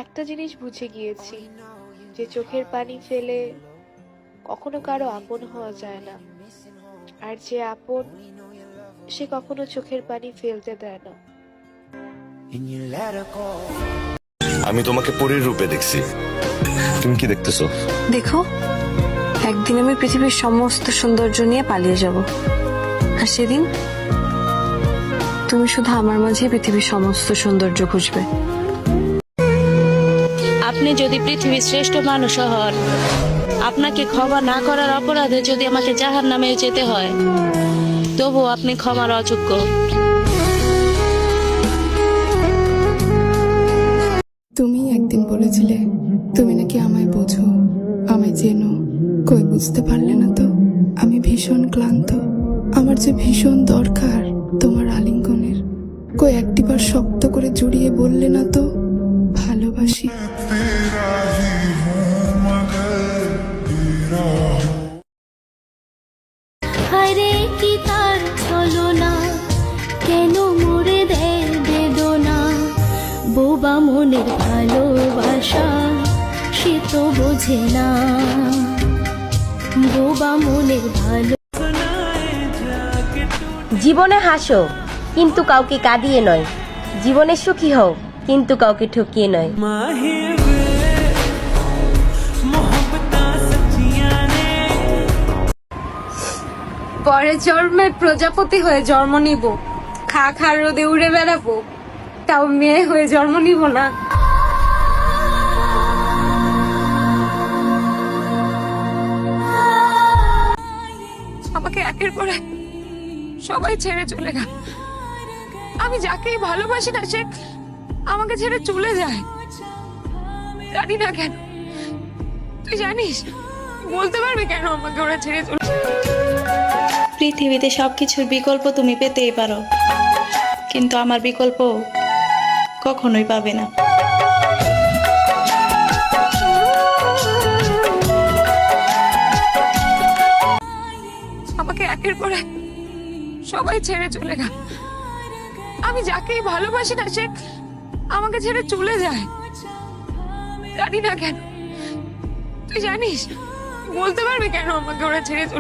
একটা জিনিস বুঝে গিয়েছি, যে চোখের পানি ফেলে কখনো কারো আপন হওয়া যায় না, আর যে আপন সে কখনো চোখের পানি ফেলতে দেয় না। আমি তোমাকে পরীর রূপে দেখছি, তুমি কি দেখতেছো? দেখো, একদিন আমি পৃথিবীর সমস্ত সৌন্দর্য নিয়ে পালিয়ে যাব, আর সেদিন তুমি শুধু আমার মাঝে পৃথিবীর সমস্ত সৌন্দর্য খুঁজবে। আপনি যদি পৃথিবীর শ্রেষ্ঠ মানুষ হন, আপনাকে ক্ষমা না করার অপরাধে যদি আমাকে জাহান্নামে যেতে হয়, তবু আপনি ক্ষমার অযোগ্য। তুমি একদিন বলেছিলে তুমি নাকি আমায় বোঝো, আমায় চেনো। কই বুঝতে পারলে না তো? আমি ভীষণ ক্লান্ত, আমার যে ভীষণ দরকার তোমার আলিঙ্গনের। কই একটিবার শক্ত করে জড়িয়ে বললে না তো ভালোবাসি। হায়রে কি তার ছলনা, কেন মরে দেয় বেদনা। বোবা মনের ভালোবাসা সে তো বোঝে না, বোবা মনের ভালো। জীবনে হাসো কিন্তু কাউকে কাঁদিয়ে নয়, জীবনে সুখী হও কিন্তু কাউকে ঠকিয়ে নয়। পরের জন্মে প্রজাপতি হয়ে জন্ম নিব, খা খা রোদে উড়ে বেড়াবো, তাও মেয়ে হয়ে জন্ম নিব না। আমাকে একের পর এক সবাই ছেড়ে চলে গেল। আমি যাকেই ভালোবাসি না সে আমাকে ছেড়ে চলে যায়। জানি না কেন। তুই জানিস? বলতে পারবি কেন আমাকে ওরা ছেড়ে চলে? পৃথিবীতে সবকিছুর বিকল্প তুমি পেতেই পারো, কিন্তু আমার বিকল্প কখনোই পাবে না। আমাকে একের পর এক সবাই ছেড়ে চলে গেল। আমি যাকেই ভালোবাসি না সে আমাকে ছেড়ে চলে যায়। জানি না কেন। তুই জানিস? বলতে পারবি কেন আমাকে ওরা ছেড়ে চলে?